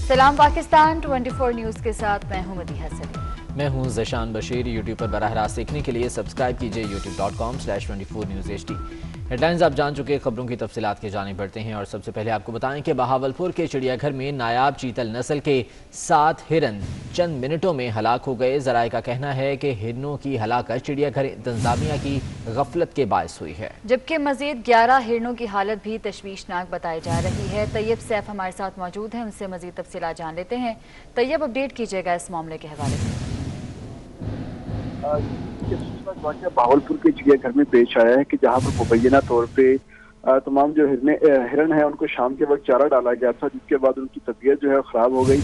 सलाम पाकिस्तान 24 न्यूज़ के साथ मैं हूं मदीहा सलीम। मैं हूं ज़शान बशीर। यूट्यूब पर बराह रास्त देखने के लिए सब्सक्राइब कीजिए youtube.com/24newshd। हेडलाइंस आप जान चुके, खबरों की तफसीलात के जाने बढ़ते हैं और सबसे पहले आपको बताएं कि बहावलपुर के चिड़ियाघर में नायाब चीतल नस्ल के 7 हिरन चंद मिनटों में हलाक हो गए। ज़राए का कहना है कि हिरनों की हलाकत चिड़ियाघर इंतजामिया की गफलत के बायस हुई है, जबकि मजीद 11 हिरनों की हालत भी तशवीशनाक बताई जा रही है। तैयब सैफ हमारे साथ मौजूद हैं, उनसे मजीद तफसीलात जान लेते हैं। तैयब, अपडेट कीजिएगा इस मामले के हवाले से। बहावलपुर के चिड़ियाघर में पेश आया है कि जहां पर मुबैना तौर पे तमाम जो हिरन है उनको शाम के वक्त चारा डाला गया था, जिसके बाद उनकी तबीयत जो है खराब हो गई।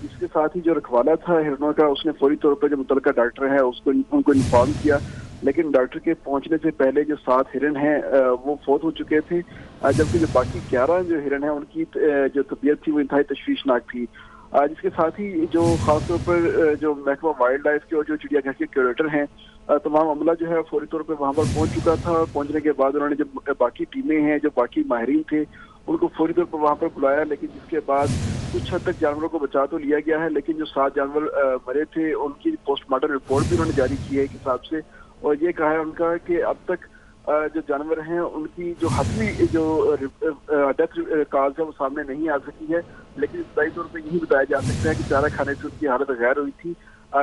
जिसके साथ ही जो रखवाला था हिरनों का, उसने फौरी तौर पर जो मुतल्लिका डॉक्टर है उनको इन्फॉर्म किया, लेकिन डॉक्टर के पहुंचने से पहले जो 7 हिरन हैं वो फौत हो चुके थे, जबकि जो बाकी 11 जो हिरन हैं उनकी जो तबीयत थी वो इंतहाई तशवीशनाक थी। जिसके साथ ही जो खासतौर पर जो महकमा वाइल्ड लाइफ के और जो चिड़ियाघर के क्यूरेटर हैं, तमाम अमला जो है फौरी तौर पर वहाँ पर पहुंच चुका था। पहुंचने के बाद उन्होंने जो बाकी टीमें हैं, जो बाकी माहिरीन थे, उनको फौरी तौर पर वहाँ पर बुलाया, लेकिन जिसके बाद कुछ हद तक जानवरों को बचा तो लिया गया है, लेकिन जो 7 जानवर मरे थे उनकी पोस्टमार्टम रिपोर्ट भी उन्होंने जारी की है एक हिसाब से, और ये कहा है उनका कि अब तक जो जानवर हैं उनकी जो हतमी जो डेथ काज है वो सामने नहीं आ सकी है, लेकिन इब्तदाई तौर पर यही बताया जा सकता है कि चारा खाने से उनकी हालत गैर हुई थी,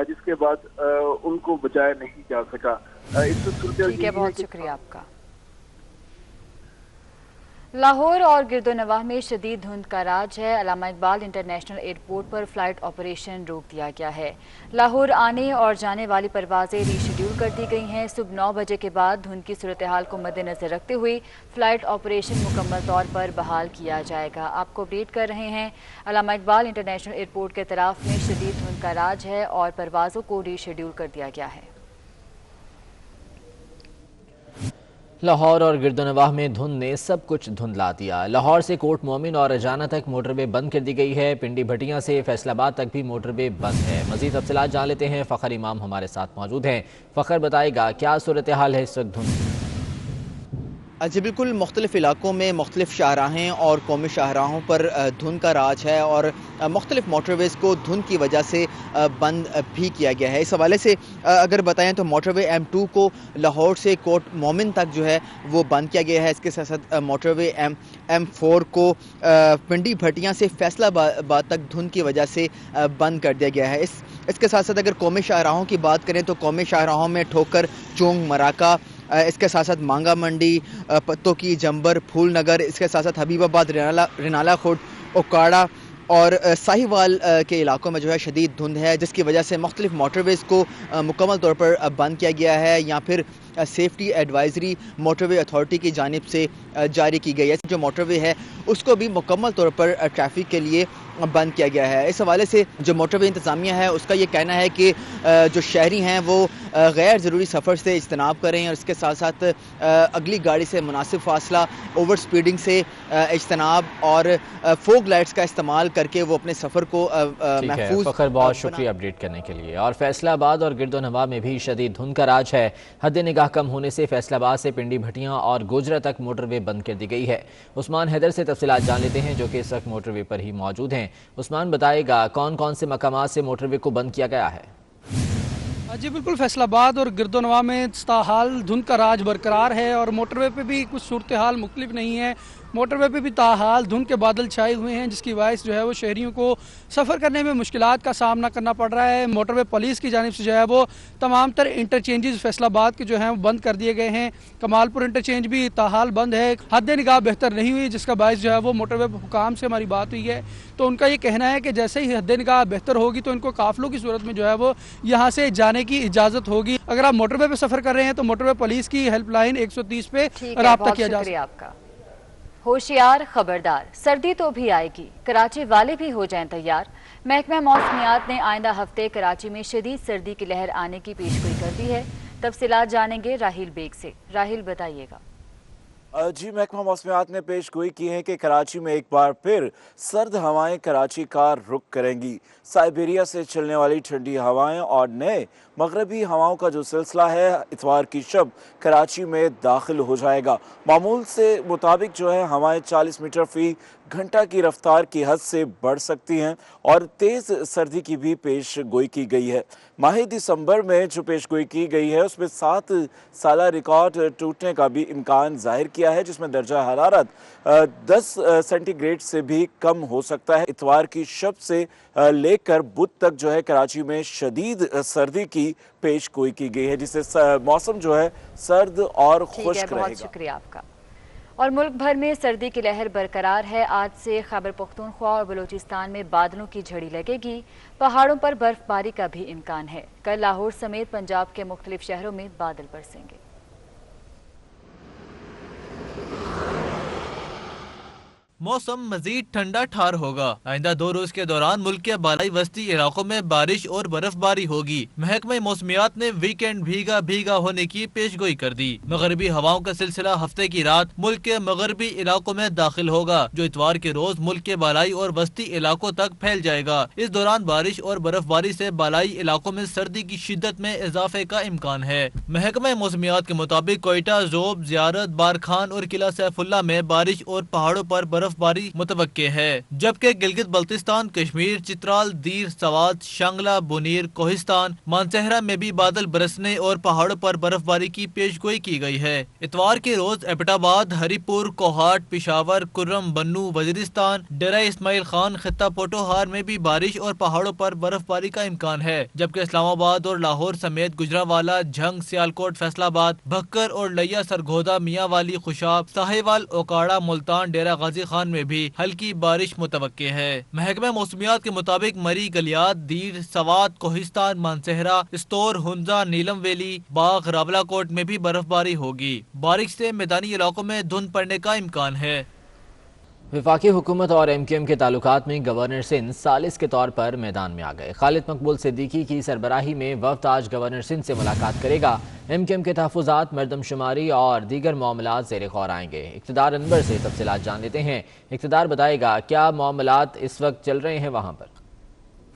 जिसके बाद उनको बचाया नहीं जा सका। ठीक है, बहुत शुक्रिया आपका। लाहौर और गिरदोनवाह में शदीद धुंध का राज है। अल्लामा इकबाल इंटरनेशनल एयरपोर्ट पर फ्लाइट ऑपरेशन रोक दिया गया है। लाहौर आने और जाने वाली परवाजें रीशेड्यूल कर दी गई हैं। सुबह 9 बजे के बाद धुंध की सूरत हाल को मद्देनजर रखते हुए फ्लाइट ऑपरेशन मुकम्मल तौर पर बहाल किया जाएगा। आपको अपडेट कर रहे हैं, अल्लामा इकबाल इंटरनेशनल एयरपोर्ट के तरफ में शदीद धुंध का राज है और परवाजों को रीशेड्यूल कर दिया गया है। लाहौर और गिरदोनवाह में धुंध ने सब कुछ धुंधला दिया। लाहौर से कोट मोमिन और अजाना तक मोटरवे बंद कर दी गई है। पिंडी भटियां से फैसलाबाद तक भी मोटरवे बंद है। मजीद तफसीलात जान लेते हैं, फ़खर इमाम हमारे साथ मौजूद हैं। फ़खर, बताएगा क्या सूरत हाल है इस वक्त धुंध की? जी बिल्कुल, मुख्तलिफ़ इलाकों में मुख्तलिफ़ शाहराहें और कौमी शाहराहों पर धुंध का राज है और मुख्तलिफ़ मोटरवेज़ को धुंध की वजह से बंद भी किया गया है। इस हवाले से अगर बताएं तो मोटरवे M2 को लाहौर से कोट मोमिन तक जो है वो बंद किया गया है। इसके साथ साथ मोटरवे M4 को पिंडी भटियां से फैसलाबाद तक धुंध की वजह से बंद कर दिया गया है। इसके साथ साथ अगर कौमी शाहराहों की बात करें तो कौमी शाहराहों में ठोकर, चोंग, मराका, इसके साथ साथ मांगा मंडी, पत्तों की, जंबर, फूल नगर, इसके साथ साथ हबीबाबाद, रिनाला खोट, ओकाड़ा और साहिवाल के इलाकों में जो है शदीद धुंध है, जिसकी वजह से मुख्तलिफ मोटरवेज़ को मुकम्मल तौर पर बंद किया गया है या फिर सेफ्टी एडवाइजरी मोटरवे अथॉरिटी की जानिब से जारी की गई है। जो मोटरवे है उसको भी मुकम्मल तौर पर ट्रैफिक के लिए बंद किया गया है। इस हवाले से जो मोटरवे इंतज़ामिया है उसका ये कहना है कि जो शहरी हैं वो गैर ज़रूरी सफ़र से इज्तनाब करें और इसके साथ साथ अगली गाड़ी से मुनासिब फासला, ओवर स्पीडिंग से इज्तनाब और फोग लाइट्स का इस्तेमाल करके वो अपने सफ़र को महफूज। फ़खर, बहुत शुक्रिया अपडेट करने के लिए। और फैसलाबाद और गिरदोनवाह में भी शदीद धुंध का राज है। हद निगाह कम होने से फैसलाबाद से पिंडी भटियां और गोजरा तक मोटरवे बंद कर दी गई है। उस्मान हैदर से तफसीलात जान लेते हैं, जो कि इस वक्त मोटरवे पर ही मौजूद हैं। उस्मान, बताएगा कौन कौन से मकामात से मोटरवे को बंद किया गया है? जी बिल्कुल, फैसलाबाद और गिरदोनवाह में ताहाल धुंध का राज बरकरार है और मोटरवे पे भी कुछ सूरत हाल मुख्तलिफ नहीं है। मोटरवे पे भी ताहाल धुंध के बादल छाए हुए हैं, जिसकी वजह से जो है वो शहरियों को सफ़र करने में मुश्किलात का सामना करना पड़ रहा है। मोटरवे पुलिस की जानिब से जो है वो तमाम तर इंटरचेंजेस फैसलाबाद के जो हैं वो बंद कर दिए गए हैं। कमालपुर इंटरचेंज भी ताहाल बंद है। हद निगाह बेहतर नहीं हुई, जिसका बायस जो है वो मोटरवे हुकाम से हमारी बात हुई है तो उनका ये कहना है कि जैसे ही हद निगाह बेहतर होगी तो इनको काफिलों की सूरत में जो है वो यहाँ से जाने की इजाज़त होगी। अगर आप मोटरवे पे सफ़र कर रहे हैं तो मोटरवे पुलिस की हेल्पलाइन 130 पे रब्ता किया जा सकता है। होशियार, खबरदार, सर्दी तो भी आएगी, कराची वाले भी हो जाएं तैयार। महकमा मौसमियात ने आइंदा हफ्ते कराची में शदीद सर्दी की लहर आने की पेशगोई कर दी है। तफसीलात जानेंगे राहिल बेग से। राहिल, बताइएगा। जी, महकमा मौसमियात ने पेश गोई की है कि कराची में एक बार फिर सर्द हवाएं कराची का रुख करेंगी। साइबेरिया से चलने वाली ठंडी हवाएं और नए मगरबी हवाओं का जो सिलसिला है इतवार की शब कराची में दाखिल हो जाएगा। मामूल से मुताबिक जो है हवाएं 40 मीटर फी घंटा की रफ्तार की हद से बढ़ सकती हैं और तेज़ सर्दी की भी पेश गोई की गई है। माह दिसंबर में जो पेश गोई की गई है उसमें 7 साला रिकॉर्ड टूटने का भी इम्कान जाहिर किया है, जिसमें दर्जा हरारत 10 सेंटीग्रेड से भी कम हो सकता है। इतवार की शब से लेकर बुध तक जो है कराची में शदीद सर्दी की पेश गोई की गई है, जिससे मौसम जो है सर्द और खुश्क रहेगा। बहुत शुक्रिया आपका। और मुल्क भर में सर्दी की लहर बरकरार है। आज से खैबर पख्तूनख्वा और बलूचिस्तान में बादलों की झड़ी लगेगी। पहाड़ों पर बर्फबारी का भी इम्कान है। कल लाहौर समेत पंजाब के मुख्तलिफ शहरों में बादल बरसेंगे। मौसम मजीद ठंडा ठार होगा। आइंदा 2 रोज के दौरान मुल्क के बालाई वस्ती इलाकों में बारिश और बर्फबारी होगी। महकमा मौसमियात ने वीकेंड भीगा भीगा होने की पेशगोई कर दी। मगरबी हवाओं का सिलसिला हफ्ते की रात मुल्क के मगरबी इलाकों में दाखिल होगा, जो इतवार के रोज मुल्क के बालाई और वस्ती इलाकों तक फैल जाएगा। इस दौरान बारिश और बर्फबारी से बालाई इलाकों में सर्दी की शिद्दत में इजाफे का इम्कान है। महकमा मौसमियात के मुताबिक कोयटा, जोब, जियारत, बारखान और किला सैफुल्ला में बारिश और पहाड़ों पर बर्फबारी मुतवक्के है, जबकि गिलगित बल्तिस्तान, कश्मीर, चित्राल, दीर, सवात, शांगला, बुनीर, कोहिस्तान, मानसहरा में भी बादल बरसने और पहाड़ों पर बर्फबारी की पेशगोई की गई है। इतवार के रोज एबटाबाद, हरीपुर, कोहाट, पिशावर, कुर्रम, बन्नू, वजीरिस्तान, डेरा इस्माइल खान, खित्ता पोटोहार में भी बारिश और पहाड़ों पर बर्फबारी का इम्कान है, जबकि इस्लामाबाद और लाहौर समेत गुजरावाला, झंग, सियालकोट, फैसलाबाद, भक्कर और लिया, सरगोदा, मियांवाली, खुशाब, साहिवाल, ओकाड़ा, मुल्तान, डेरा गाजी खान में भी हल्की बारिश मुतवक्के है। महकमा मौसमियात के मुताबिक मरी, गलियात, दीर, सवात, कोहिस्तान, मानसहरा, स्तोर, हुंजा, नीलम वैली, बाग, रावलाकोट में भी बर्फबारी होगी। बारिश से मैदानी इलाकों में धुंध पड़ने का इम्कान है। वफाकी हुकूमत और MQM के ताल्लुकात में गवर्नर सिंध सालिस के तौर पर मैदान में आ गए। खालिद मकबूल सिद्दीकी की सरबराही में वफ्द आज गवर्नर सिंध से मुलाकात करेगा। MQM के तहफ़्फ़ुज़ात, मरदमशुमारी और दीगर मामलात ज़ेर गौर आएंगे। इक़्तिदार अनवर से तफसीलात जान लेते हैं। इक़्तिदार बताएगा क्या मामलात इस वक्त चल रहे हैं वहाँ पर।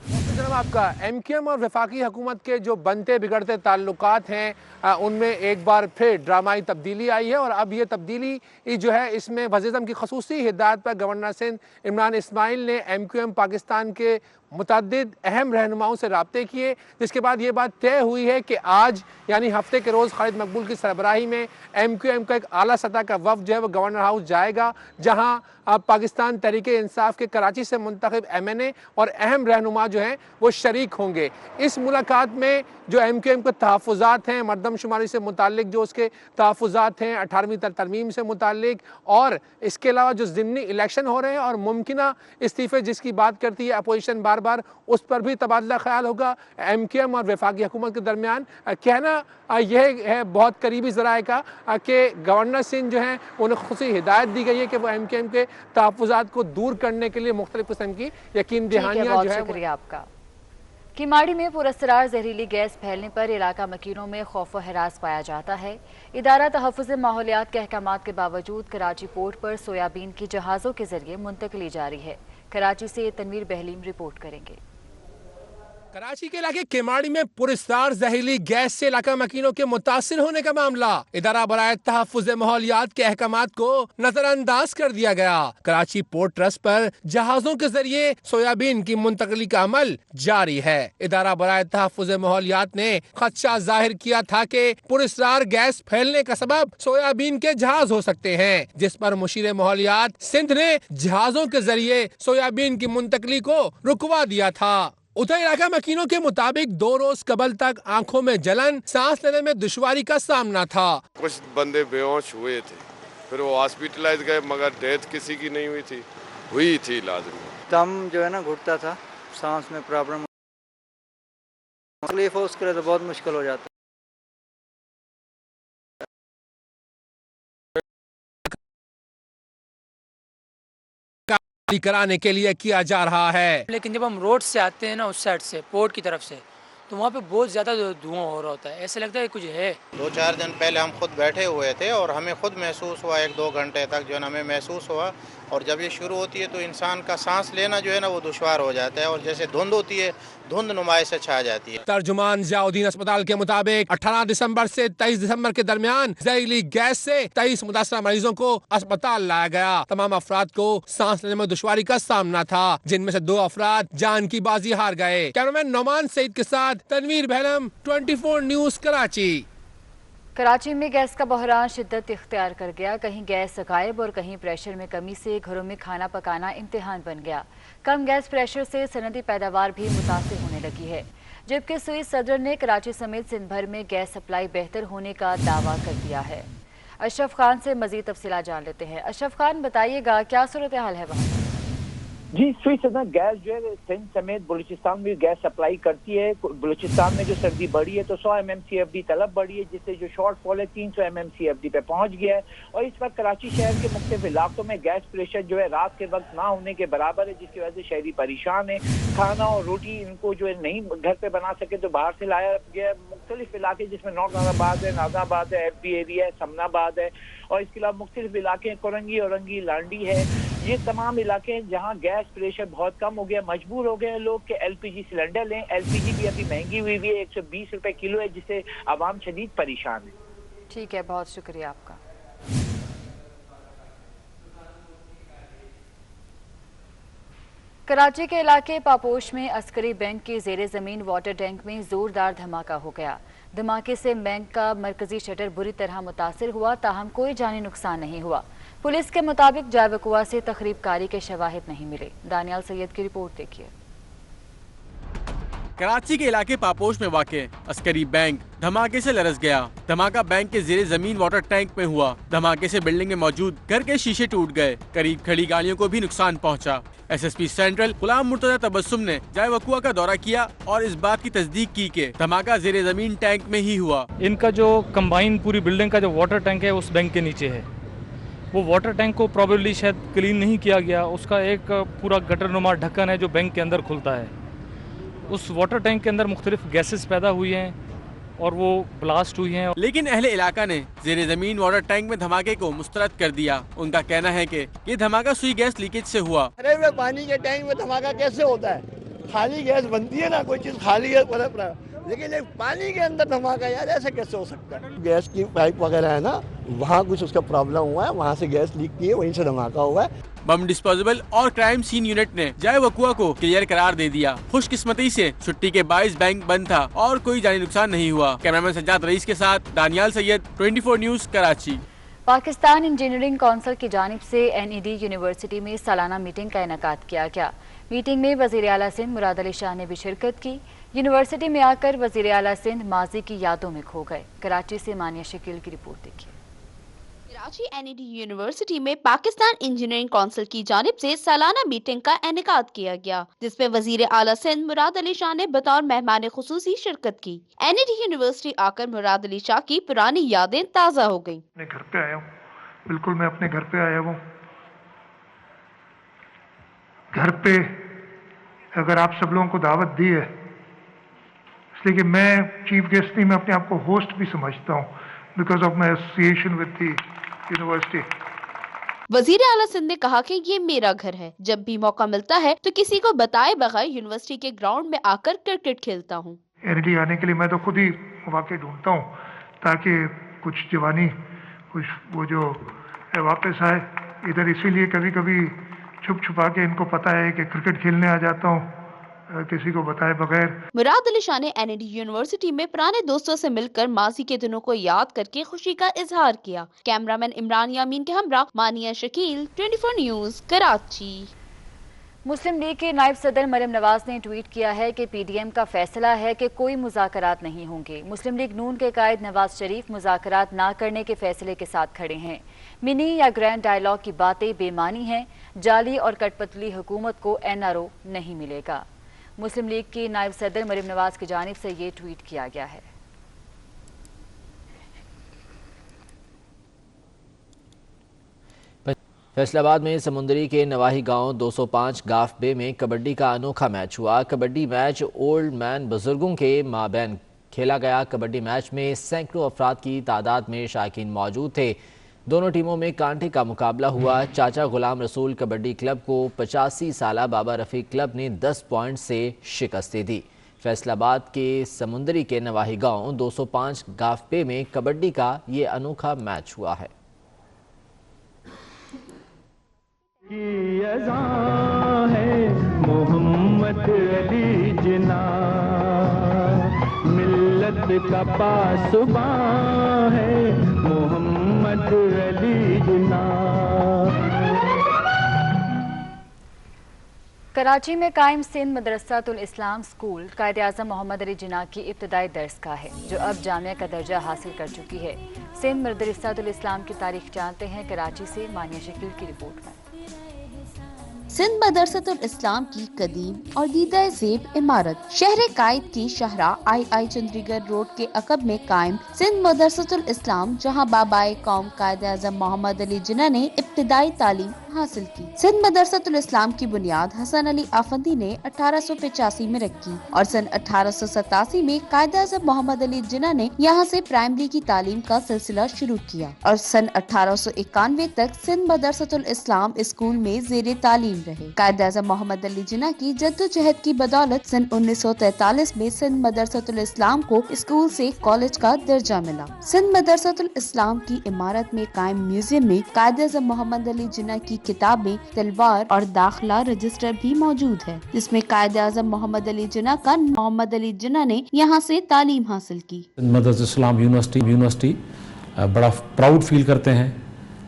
जनाब, आपका MQM और वफाकी हुकूमत के जो बनते बिगड़ते ताल्लुकात हैं उनमें एक बार फिर ड्रामाई तब्दीली आई है और अब ये तब्दीली जो है इसमें वज़ीर-ए-आज़म की खसूसी हिदायत पर गवर्नर सिंध इमरान इस्माइल ने MQM पाकिस्तान के मुतअद्दिद अहम रहनुमाओं से राब्ते किए, जिसके बाद ये बात तय हुई है कि आज यानी हफ्ते के रोज़ खालिद मकबूल की सरबराही में MQM का एक आला सतह का वफ़द जो है वो गवर्नर हाउस जाएगा, जहाँ पाकिस्तान तहरीके इंसाफ के कराची से मुंतखब MNA और अहम रहनुमा जो हैं वो शरीक होंगे। इस मुलाकात में जो MQM के तहफ़्फ़ुज़ात हैं, मरदमशुमारी से मुताल्लिक जो उसके तहफ़्फ़ुज़ात हैं, 18वीं तरमीम से मुताल्लिक, और इसके अलावा जो ज़िमनी इलेक्शन हो रहे हैं और मुमकिना इस्तीफ़े जिसकी बात करती है अपोजिशन बार बार, उस पर भी तबादला ख्याल होगा MQM और वफाकी हुकूमत के दरमियान। कहना यह है बहुत करीबी ज़राए का कि गवर्नर सिंध जो हैं उन्हें खुशी हिदायत दी गई है कि वो MQM के तहफ़्फ़ुज़ात को दूर करने के लिए मुख्तलिफ किस्म की यकीन दहानियाँ जो है। शुक्रिया आपका। किमाड़ी में पुरअसरार जहरीली गैस फैलने पर इलाका मकीनों में खौफ व हरास पाया जाता है। इदारा तहफ़्फ़ुज़ माहौलियात के अहकामात के बावजूद कराची पोर्ट पर सोयाबीन की जहाज़ों के जरिए मुंतकली जारी है। कराची से तनवीर बहलीम रिपोर्ट करेंगे। कराची के इलाके किमाड़ी में पुरस्कार जहरीली गैस से इलाका मकीनों के मुतासिर होने का मामला इदारा बराए तहफ़्फ़ुज़ माहौलियात के अहकामात को नजरअंदाज कर दिया गया। कराची पोर्ट ट्रस्ट पर जहाजों के जरिए सोयाबीन की मुंतकली का अमल जारी है। इदारा बराए तहफ़्फ़ुज़ माहौलियात ने खदशा जाहिर किया था कि पुरस्कार गैस फैलने का सबब सोयाबीन के जहाज हो सकते हैं, जिस पर मुशीर माहौलियात सिंध ने जहाजों के जरिए सोयाबीन की मुंतकली को रुकवा दिया था। उधर इलाका मकीनों के मुताबिक 2 रोज कबल तक आंखों में जलन, सांस लेने में दुश्वारी का सामना था। कुछ बंदे बेहोश हुए थे, फिर वो हॉस्पिटलाइज गए, मगर डेथ किसी की नहीं हुई थी लाजमी। दम जो है ना घुटता था, सांस में प्रॉब्लम, तकलीफ हो उसके लिए तो बहुत मुश्किल हो जाता है। कराने के लिए किया जा रहा है, लेकिन जब हम रोड से आते हैं ना उस साइड से पोर्ट की तरफ से, तो वहाँ पे बहुत ज़्यादा धुआं हो रहा होता है, ऐसे लगता है कुछ है। 2-4 दिन पहले हम खुद बैठे हुए थे और हमें खुद महसूस हुआ 1-2 घंटे तक जो है हमें महसूस हुआ, और जब ये शुरू होती है तो इंसान का सांस लेना जो है ना वो दुश्वार हो जाता है, और जैसे धुंध होती है धुंध नुमाइश से छा जाती है। तर्जुमान ज़ियाउद्दीन अस्पताल के मुताबिक 18 दिसंबर से 23 दिसंबर के दरमियान जहरीली गैस से 23 मुतासरा मरीजों को अस्पताल लाया गया। तमाम अफराद को सांस लेने में दुश्वारी का सामना था, जिनमें से 2 अफराद जान की बाजी हार गए। कैमरामैन नौमान सईद के साथ तनवीर बहलम, 24 न्यूज कराची। कराची में गैस का बहरान शिद्दत इख्तियार कर गया। कहीं गैस गायब और कहीं प्रेशर में कमी से घरों में खाना पकाना इम्तिहान बन गया। कम गैस प्रेशर से सनदी पैदावार भी मुतासिर होने लगी है, जबकि स्वीज सदर ने कराची समेत सिंध भर में गैस सप्लाई बेहतर होने का दावा कर दिया है। अशरफ खान से मजीद तफसीलात जान लेते हैं। अशरफ खान, बताइएगा क्या सूरत हाल है वहाँ? जी, स्वीज सदर गैस जो है सिंध समेत बलूचिस्तान में गैस सप्लाई करती है। बलूचिस्तान में जो सर्दी बढ़ी है तो 100 MMCFD तलब बढ़ी है, जिससे जो शॉर्ट फॉल है 300 MMCFD पे पहुंच गया है। और इस वक्त कराची शहर के मुख्तलिफ इलाकों में गैस प्रेशर जो है रात के वक्त ना होने के बराबर है, जिसकी वजह से शहरी परेशान है। खाना और रोटी इनको जो है नहीं घर पे बना सके तो बाहर से लाया गया। मुख्तलिफ इलाके जिसमें नॉर्थ नाजाबाद है, नाजाबाद है, FB एरिया है, समनाबाद है, और इसके अलावा मुख्तलिफ इलाके कोरंगी, औरंगी, लांडी है। ये तमाम इलाके हैं जहाँ गैस प्रेशर बहुत कम हो गया। मजबूर हो गए लोग कि LPG सिलेंडर लें। LPG भी अभी महंगी हुई है, 120 रुपए किलो है, जिससे आवाम शदीद परेशान है। ठीक है, बहुत शुक्रिया आपका। कराची के इलाके पापोश में अस्करी बैंक के ज़ेरे ज़मीन वाटर टैंक में जोरदार धमाका हो गया। धमाके से बैंक का मरकजी शटर बुरी तरह मुतासिर हुआ, ताहम कोई जानी नुकसान नहीं हुआ। पुलिस के मुताबिक जाय वक़ुआ से तखरीबकारी के शवाहिद नहीं मिले। दानियाल सैयद की रिपोर्ट देखिए। कराची के इलाके पापोश में वाक़े अस्करी बैंक धमाके से लरस गया। धमाका बैंक के ज़ेरे ज़मीन वाटर टैंक में हुआ। धमाके से बिल्डिंग में मौजूद घर के शीशे टूट गए। करीब खड़ी गाड़ियों को भी नुकसान पहुंचा। SSP सेंट्रल गुलाम मुर्तजा तबस्सुम ने जाय वक़ुआ का दौरा किया और इस बात की तस्दीक की कि धमाका ज़ेरे ज़मीन टैंक में ही हुआ। इनका जो कंबाइन पूरी बिल्डिंग का जो वाटर टैंक है उस बैंक के नीचे है। वो वाटर टैंक को प्रॉबेबली शायद क्लीन नहीं किया गया। उसका एक पूरा गटर नुमा ढक्कन है जो बैंक के अंदर खुलता है। उस वाटर टैंक के अंदर मुख्तलिफ गैसेस पैदा हुई हैं और वो ब्लास्ट हुई हैं। लेकिन अहले इलाका ने ज़ेरे ज़मीन वाटर टैंक में धमाके को मुस्तरद कर दिया। उनका कहना है कि ये धमाका सुई गैस लीकेज से हुआ। अरे वे पानी के टैंक में धमाका कैसे होता है? खाली गैस बनती है ना, कोई चीज़ खाली है, लेकिन एक पानी के अंदर धमाका, यार ऐसे कैसे हो सकता है? गैस की पाइप वगैरह है ना, वहाँ कुछ उसका प्रॉब्लम हुआ है, वहाँ से गैस लीक की है, वहीं से धमाका हुआ है। बम डिस्पोजेबल और क्राइम सीन यूनिट ने जाय वक़ुआ को क्लियर करार दे दिया। खुशकिस्मती से छुट्टी के बाइस बैंक बंद था और कोई जानी नुकसान नहीं हुआ। कैमरामैन सज्जाद रईस के साथ Daniyal Syed, 24 news Karachi. Pakistan engineering council की जानिब से NED यूनिवर्सिटी में सालाना मीटिंग का इनेकाद किया गया। मीटिंग में वज़ीर आला सिंध मुराद अली शाह ने भी शिरकत की। यूनिवर्सिटी में आकर वज़ीर आला सिंध माजी की यादों में खो गए। कराची से मानिया शकील की रिपोर्ट देखिए। कराची NED यूनिवर्सिटी में पाकिस्तान इंजीनियरिंग काउंसिल की जानिब से सालाना मीटिंग का इनेकाद किया गया, जिसमें वजीर आला सिंध मुराद अली शाह ने बतौर मेहमान खुसूसी शिरकत की। NED यूनिवर्सिटी आकर मुराद अली शाह की पुरानी यादें ताज़ा हो गयी। अपने घर पे आया हूँ, बिल्कुल मैं अपने घर पे आया हूँ। घर पे अगर आप सब लोगों को दावत दी है, इसलिए कि मैं चीफ गेस्ट नहीं, मैं अपने आप को होस्ट भी समझता हूँ, because of my association with the university. वजीर आला सिंध ने कहा कि ये मेरा घर है, जब भी मौका मिलता है तो किसी को बताए बगैर यूनिवर्सिटी के ग्राउंड में आकर क्रिकेट खेलता हूँ। NED आने के लिए मैं तो खुद ही मौके ढूंढता हूँ ताकि कुछ जवानी, कुछ वो जो है वापस आए इधर। इसीलिए कभी कभी छुप छुपा के इनको पता है कि क्रिकेट खेलने आ जाता हूँ किसी को बताए बगैर। मुराद अली शाह ने NED यूनिवर्सिटी में पुराने दोस्तों से मिलकर माजी के दिनों को याद करके खुशी का इजहार किया। कैमरामैन इमरान यामीन के हमरा मानिया शकील, 24 न्यूज कराची। मुस्लिम लीग के नायब सदर मरियम नवाज ने ट्वीट किया है कि PDM का फैसला है कि कोई मुज़ाकरात नहीं होंगे। मुस्लिम लीग नून के कायद नवाज शरीफ मुज़ाकरात ना करने के फैसले के साथ खड़े हैं। मिनी या ग्रैंड डायलॉग की बातें बेमानी हैं। जाली और कठपुतली हुकूमत को NRO नहीं मिलेगा। मुस्लिम लीग की नायब सदर मरियम नवाज की जानिब से ये ट्वीट किया गया है। फैसला आबाद में समुंदरी के नवाही गांव 205 गाफ बे में कबड्डी का अनोखा मैच हुआ। कबड्डी मैच ओल्ड मैन बुजुर्गों के माबैन खेला गया। कबड्डी मैच में सैकड़ों अफराद की तादाद में शायकीन मौजूद थे। दोनों टीमों में कांटे का मुकाबला हुआ। चाचा गुलाम रसूल कबड्डी क्लब को 85 साला बाबा रफीक क्लब ने 10 पॉइंट से शिकस्त दे दी। फैसलाबाद के समुंदरी के नवाही गांव 205 गाफपे में कबड्डी का ये अनोखा मैच हुआ है। मोहम्मद अली जिना मिल्लत का पासबां है, मोहम्मद अली जिना। कराची में कायम सिंध मदरसातुल इस्लाम स्कूल कायद-ए-आज़म मोहम्मद अली जिन्ना की इब्तदाई दर्सगाह है, जो अब जामिया का दर्जा हासिल कर चुकी है। सिंध मदरसातुल इस्लाम की तारीख जानते हैं कराची से मानिया शकील की रिपोर्ट में। सिंध मदरसतुल इस्लाम की कदीम और दीदा ज़ेब इमारत शहर कायद की शहरा आई चंद्रीगढ़ रोड के अकब में कायम सिंध मदरसतुल इस्लाम, जहां बाबाए कौम कायद-ए-आज़म मोहम्मद अली जिन्ना ने इब्तिदाई तालीम हासिल की। सिंध मदरसतुल इस्लाम की बुनियाद हसन अली आफंदी ने 1885 में रखी और सन 1887 में कायद-ए-आज़म मोहम्मद अली जिन्ना ने यहाँ से प्राइमरी की तालीम का सिलसिला शुरू किया और सन 1891 तक सिंध मदरसतुल इस्लाम स्कूल में ज़ेरे तालीम रहे। कायद-ए-आज़म मोहम्मद अली जिन्ना की जद्दोजहद की बदौलत सन 1943 में सिंध मदरसतुल इस्लाम को स्कूल से कॉलेज का दर्जा मिला। सिंध मदरसतुल इस्लाम की इमारत में कायम म्यूजियम में कायद-ए-आज़म मोहम्मद अली जिन्ना की किताबें, तलवार और दाखिला रजिस्टर भी मौजूद है, जिसमें कायद-ए-आज़म मोहम्मद अली जिन्ना का मोहम्मद अली जिन्ना ने यहाँ से तालीम हासिल की। मदरसतुल इस्लाम यूनिवर्सिटी बड़ा प्राउड फील करते हैं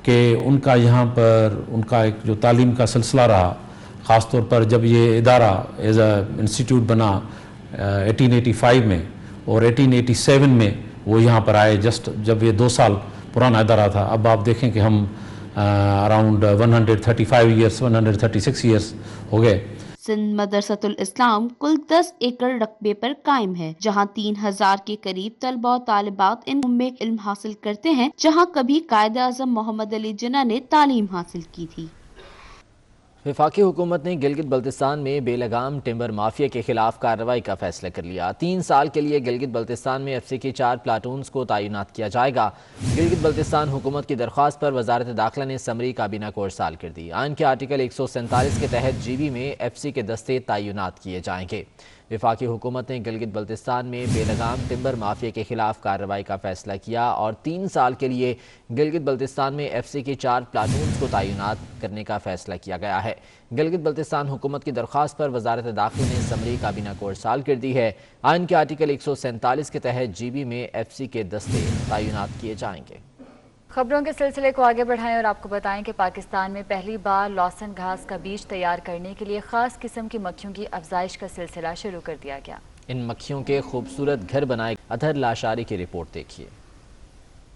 कि उनका यहाँ पर उनका एक जो तालीम का सिलसिला रहा, ख़ास तौर पर जब ये इदारा एज अ इंस्टीट्यूट बना 1885 में और 1887 में वो यहाँ पर आए। जस्ट जब ये 2 साल पुराना इदारा था, अब आप देखें कि हम अराउंड 135 ईयर्स 136 ईयर्स हो गए। सिंध मदरसतुल इस्लाम कुल 10 एकड़ रकबे पर कायम है, जहां 3000 के करीब तलबा और तालिबात इन में इल्म हासिल करते हैं, जहां कभी कायद-ए-आज़म मोहम्मद अली जिन्ना ने तालीम हासिल की थी। वफाकी हुकूमत ने गिलगित बल्तिस्तान में बेलगाम टिम्बर माफिया के खिलाफ कार्रवाई का फैसला कर लिया। 3 साल के लिए गिलगित बल्तिस्तान में एफसी के 4 प्लाटून्स को तैनात किया जाएगा। गिलगित बल्तिस्तान हुकूमत की दरख्वास्त पर वजारत दाखिला ने समरी काबीना को इरसाल कर दी। आइन के आर्टिकल 147 के तहत जीबी में एफसी के दस्ते तैनात किए जाएंगे। वफाकी हुकूमत ने गिलगित बल्तिस्तान में बेलगाम टिम्बर माफिया के खिलाफ कार्रवाई का फैसला किया और 3 साल के लिए गिलगित बल्तिस्तान में एफसी के 4 प्लाटून्स को तैनात करने का फैसला किया गया है। गिलगित बल्तिस्तान हुकूमत की दरख्वास्त पर वजारत दाखिला ने समरी काबीना को इरसाल कर दी है। आइन के आर्टिकल 147 के तहत जीबी में एफसी के दस्ते तैनात किए जाएंगे। खबरों के सिलसिले को आगे बढ़ाएं और आपको बताएं कि पाकिस्तान में पहली बार लॉसन घास का बीज तैयार करने के लिए खास किस्म की मक्खियों की अफजाइश का सिलसिला शुरू कर दिया गया। इन मक्खियों के खूबसूरत घर बनाए। अतहर लाशारी की रिपोर्ट देखिए।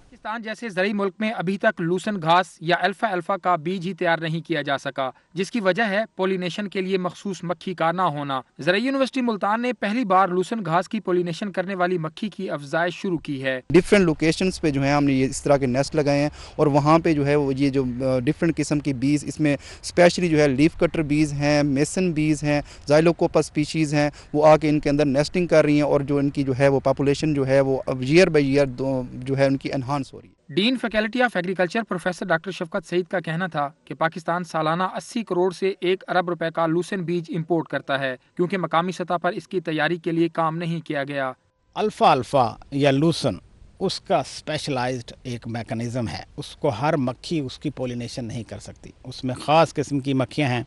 पाकिस्तान जैसे ज़रूरी मुल्क में अभी तक लूसन घास या अल्फा का बीज ही तैयार नहीं किया जा सका, जिसकी वजह है पोलिनेशन के लिए मखसूस मक्खी का ना होना। ज़राई यूनिवर्सिटी मुल्तान ने पहली बार लूसन घास की पोलिनेशन करने वाली मक्खी की अफजाइश शुरू की है। डिफरेंट लोकेशंस पे जो है हमने ये इस तरह के नेस्ट लगाए हैं और वहाँ पे जो है वो ये जो डिफरेंट किस्म की बीज, इसमें स्पेशली जो है लीफ कटर बीज हैं, मेसन बीज हैं, ज़ाइलोकोपस स्पीशीज़ हैं, वो आके इनके अंदर नेस्टिंग कर रही हैं और जो इनकी जो है वो पॉपुलेशन जो है वो ईयर बाई ईयर जो है उनकी एनहांस हो रही है। Dean faculty of agriculture professor doctor Shafqat Saeed का कहना था कि पाकिस्तान सालाना 80 करोड़ से 1 अरब रुपए का लूसन बीज इंपोर्ट करता है, क्योंकि मकामी सतह पर इसकी तैयारी के लिए काम नहीं किया गया। अल्फा या लूसन उसका स्पेशलाइज्ड एक मैकेनिज़्म है, उसको हर मक्खी उसकी पोलिनेशन नहीं कर सकती। उसमें ख़ास किस्म की मक्खियाँ हैं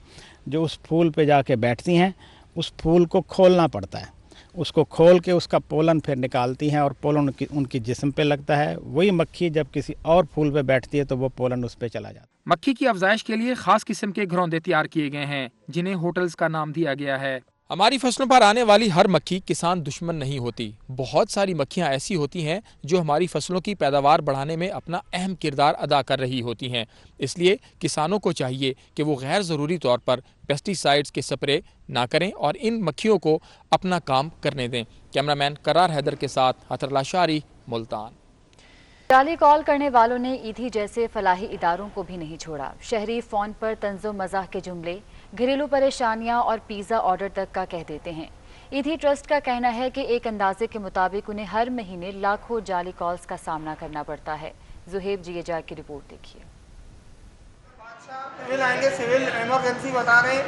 जो उस फूल पे जाके बैठती हैं, उस फूल को खोलना पड़ता है, उसको खोल के उसका पोलन फिर निकालती हैं और पोलन उनकी जिस्म पे लगता है। वही मक्खी जब किसी और फूल पे बैठती है तो वो पोलन उस पे चला जाता है। मक्खी की अफजाइश के लिए खास किस्म के घरौंदे तैयार किए गए हैं, जिन्हें होटल्स का नाम दिया गया है। हमारी फसलों पर आने वाली हर मक्खी किसान दुश्मन नहीं होती। बहुत सारी मक्खियां ऐसी होती हैं जो हमारी फसलों की पैदावार बढ़ाने में अपना अहम किरदार अदा कर रही होती हैं। इसलिए किसानों को चाहिए कि वो गैर ज़रूरी तौर पर पेस्टिसाइड्स के स्प्रे ना करें और इन मक्खियों को अपना काम करने दें। कैमरामैन करार हैदर के साथ अतहर लाशारी, मुल्तान। जाली कॉल करने वालों ने ईदी जैसे फलाही इदारों को भी नहीं छोड़ा। शहरी फोन पर तंज़ो मज़ाह के जुमले, घरेलू परेशानियां और पिज़्ज़ा ऑर्डर तक का कह देते हैं। ईदी ट्रस्ट का कहना है कि एक अंदाजे के मुताबिक उन्हें हर महीने लाखों जाली कॉल्स का सामना करना पड़ता है। जुहेब जिएजा की रिपोर्ट देखिए। सिविल इमरजेंसी बता रहे।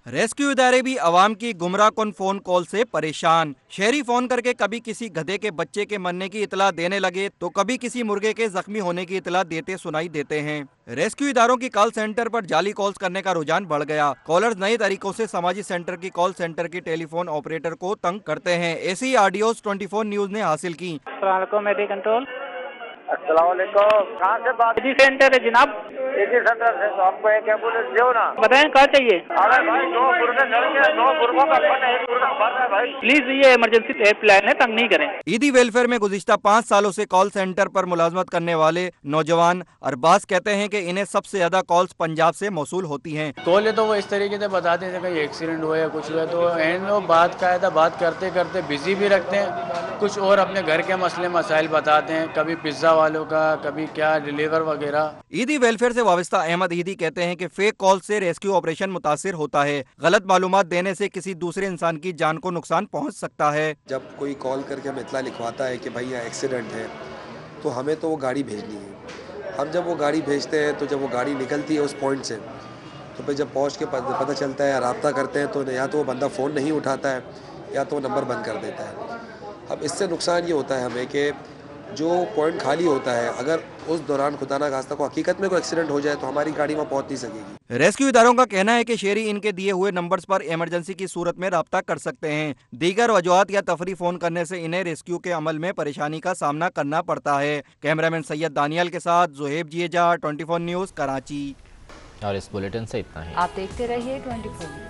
रेस्क्यू इदारे भी आवाम की गुमराह कुन फोन कॉल से परेशान। शहरी फोन करके कभी किसी गधे के बच्चे के मरने की इतला देने लगे तो कभी किसी मुर्गे के जख्मी होने की इतला देते सुनाई देते हैं। रेस्क्यू इदारों की कॉल सेंटर पर जाली कॉल्स करने का रुझान बढ़ गया। कॉलर्स नए तरीकों से समाजी सेंटर की कॉल सेंटर की टेलीफोन ऑपरेटर को तंग करते हैं। ऐसी ऑडियोज 24 न्यूज ने हासिल की। कहाँ से बात? एजी सेंटर है जनाब। एजी सेंटर से तो आपको एक एम्बुलेंस दो ना। बताएं कहाँ चाहिए? अरे भाई दो गुर्गों का फट है, एक गुर्गा फट है भाई। प्लीज ये इमरजेंसी हेल्पलाइन है, तंग नहीं करें। ईदी वेलफेयर में गुज़िश्ता 5 सालों से कॉल सेंटर पर मुलाजमत करने वाले नौजवान अरबाज कहते हैं कि इन्हें सबसे ज्यादा कॉल्स पंजाब से मौसूल होती हैं। कॉल तो वो इस तरीके से बताते हैं कहीं एक्सीडेंट हुआ या कुछ हुआ तो लोग बात कायदा बात करते करते बिजी भी रखते हैं, कुछ और अपने घर के मसले मसाइल बताते हैं, कभी पिज्जा वालों का, कभी क्या डिलीवर वगैरह। ईदी वेलफेयर से वाबस्ता अहमद ईदी कहते हैं कि फेक कॉल से रेस्क्यू ऑपरेशन मुतासिर होता है। गलत मालूमात देने से किसी दूसरे इंसान की जान को नुकसान पहुंच सकता है। जब कोई कॉल करके हमें इतला लिखवाता है कि भाई यहाँ एक्सीडेंट है तो हमें तो वो गाड़ी भेजनी है। हम जब वो गाड़ी भेजते हैं तो जब वो गाड़ी निकलती है उस पॉइंट से तो फिर जब पहुँच के पता चलता है या रब्ता करते हैं तो या तो वो बंदा फ़ोन नहीं उठाता है या तो वो नंबर बंद कर देता है। अब इससे नुकसान ये होता है हमें कि जो पॉइंट खाली होता है अगर उस दौरान खुदा ना खास्ता को हकीकत में कोई एक्सीडेंट हो जाए तो हमारी गाड़ी वहाँ पहुँच नहीं सकेगी। रेस्क्यू इदारों का कहना है कि शहरी इनके दिए हुए नंबर्स पर इमरजेंसी की सूरत में राब्ता कर सकते हैं। दीगर वजूहात या तफरी फोन करने से इन्हें रेस्क्यू के अमल में परेशानी का सामना करना पड़ता है। कैमरामैन सैयद दानियल के साथ जुहेब जिएजा, 24 न्यूज़, कराची। और इस बुलेटिन से इतना ही। आप देखते रहिए 24 न्यूज़।